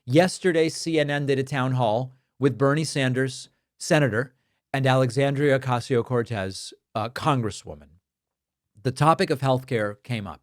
Yesterday, CNN did a town hall with Bernie Sanders, Senator, and Alexandria Ocasio-Cortez, Congresswoman. The topic of healthcare came up.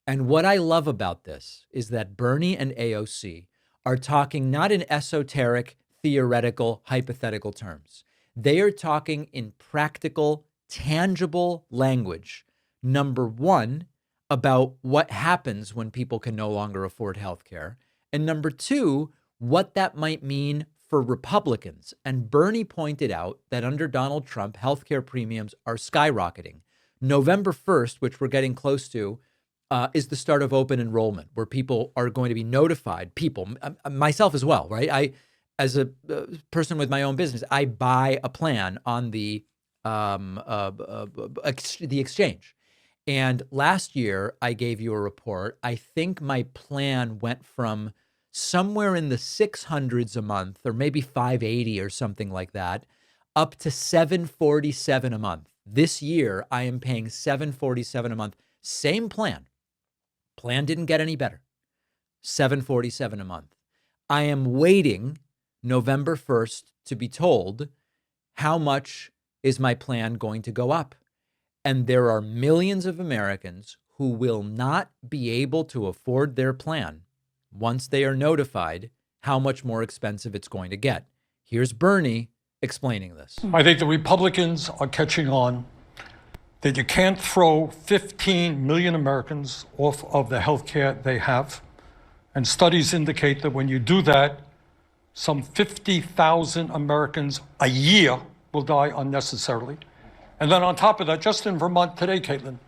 And what I love about this is that Bernie and AOC are talking not in esoteric, theoretical, hypothetical terms. They are talking in practical, tangible language. Number one, about what happens when people can no longer afford healthcare. And number two, what that might mean for Republicans. And Bernie pointed out that under Donald Trump, healthcare premiums are skyrocketing. November 1st, which we're getting close to, is the start of open enrollment, where people are going to be notified. People, myself as well, right? I, as a person with my own business, I buy a plan on the exchange. And last year, I gave you a report. I think my plan went from somewhere in the 600s a month, or maybe 580 or something like that, up to 747 a month. This year, I am paying 747 a month. Same plan. Plan didn't get any better. 747 a month. I am waiting November 1st to be told how much is my plan going to go up. And there are millions of Americans who will not be able to afford their plan once they are notified how much more expensive it's going to get. Here's Bernie explaining this. I think the Republicans are catching on that you can't throw 15 million Americans off of the health care they have. And studies indicate that when you do that, some 50,000 Americans a year will die unnecessarily. And then on top of that, just in Vermont today, Caitlin,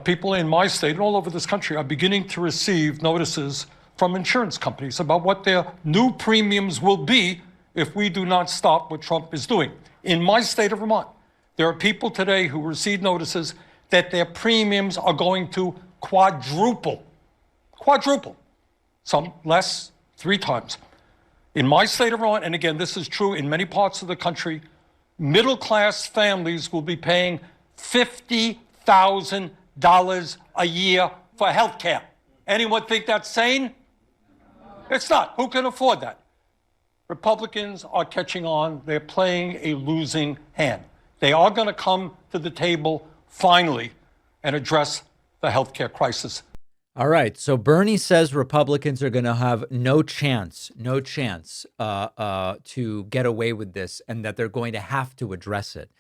people in my state and all over this country are beginning to receive notices from insurance companies about what their new premiums will be if we do not stop what Trump is doing. In my state of Vermont, there are people today who receive notices that their premiums are going to quadruple. Some less, 3 times. In my state of Vermont, and again, this is true in many parts of the country, middle-class families will be paying $50,000 a year for health care. Anyone think that's sane? It's not. Who can afford that? Republicans are catching on. They're playing a losing hand. They are going to come to the table finally and address the health care crisis. All right. So Bernie says Republicans are going to have no chance to get away with this, and that they're going to have to address it.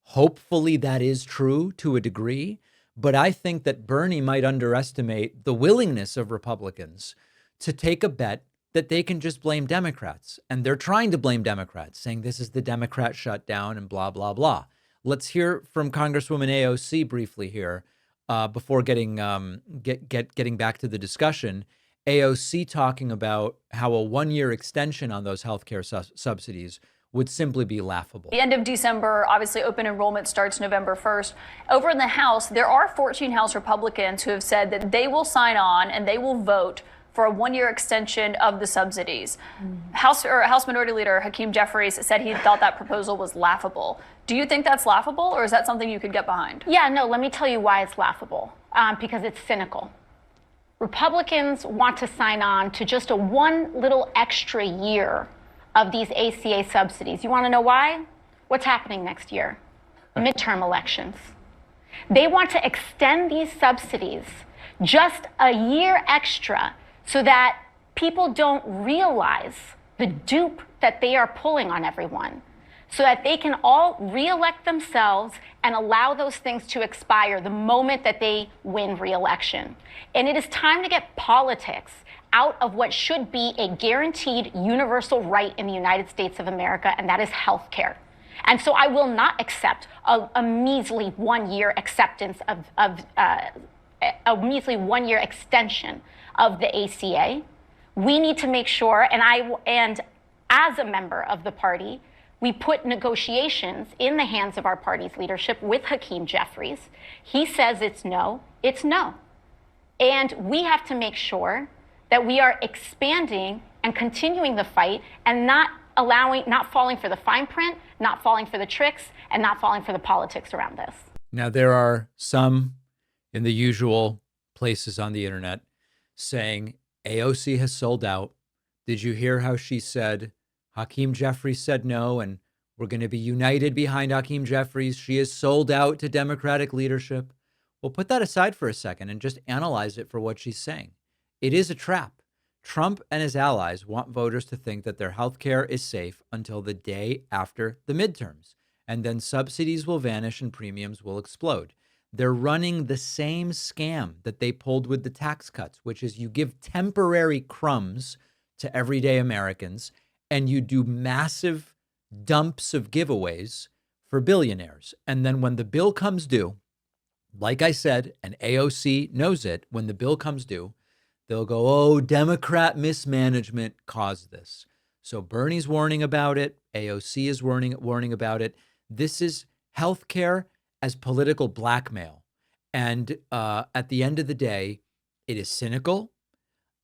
Hopefully that is true to a degree, but I think that Bernie might underestimate the willingness of Republicans to take a bet that they can just blame Democrats. And they're trying to blame Democrats, saying this is the Democrat shutdown and blah, blah, blah. Let's hear from Congresswoman AOC briefly here. Before getting back to the discussion, AOC talking about how a 1-year extension on those healthcare subsidies would simply be laughable. The end of December, obviously open enrollment starts November 1st. Over in the House, there are 14 House Republicans who have said that they will sign on and they will vote for a 1-year extension of the subsidies. House Minority Leader Hakeem Jeffries said he thought that proposal was laughable. Do you think that's laughable, or is that something you could get behind? Yeah, no, let me tell you why it's laughable, because it's cynical. Republicans want to sign on to just a 1 little extra year of these ACA subsidies. You want to know why? What's happening next year? Midterm elections. They want to extend these subsidies just a year extra so that people don't realize the dupe that they are pulling on everyone, so that they can all reelect themselves and allow those things to expire the moment that they win re-election. And it is time to get politics out of what should be a guaranteed universal right in the United States of America, and that is health care. And so I will not accept a measly 1-year acceptance of a measly 1-year extension of the ACA. We need to make sure, and as a member of the party, we put negotiations in the hands of our party's leadership with Hakeem Jeffries. He says it's no, it's no. And we have to make sure that we are expanding and continuing the fight and not falling for the fine print, not falling for the tricks, and not falling for the politics around this. Now, there are some in the usual places on the internet saying AOC has sold out. Did you hear how she said Hakeem Jeffries said no, and we're going to be united behind Hakeem Jeffries? She is sold out to Democratic leadership. Well, put that aside for a second and just analyze it for what she's saying. It is a trap. Trump and his allies want voters to think that their health care is safe until the day after the midterms, and then subsidies will vanish and premiums will explode. They're running the same scam that they pulled with the tax cuts, which is you give temporary crumbs to everyday Americans and you do massive dumps of giveaways for billionaires. And then when the bill comes due, like I said, and AOC knows it, when the bill comes due, they'll go, oh, Democrat mismanagement caused this. So Bernie's warning about it. AOC is warning about it. This is healthcare as political blackmail. And at the end of the day, it is cynical,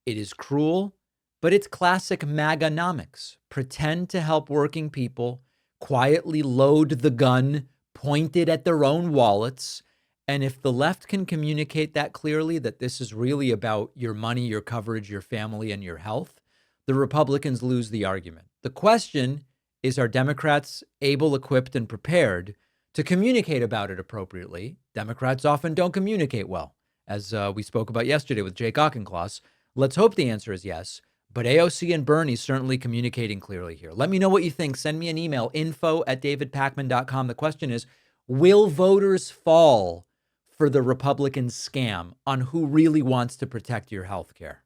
it is cruel, but it's classic MAGA-nomics. Pretend to help working people, quietly load the gun pointed at their own wallets. And if the left can communicate that clearly, that this is really about your money, your coverage, your family, and your health, the Republicans lose the argument. The question is, are Democrats able, equipped, and prepared to communicate about it appropriately? Democrats often don't communicate well, as we spoke about yesterday with Jake Auchincloss. Let's hope the answer is yes. But AOC and Bernie certainly communicating clearly here. Let me know what you think. Send me an email, info@davidpakman.com. The question is, will voters fall for the Republican scam on who really wants to protect your health care?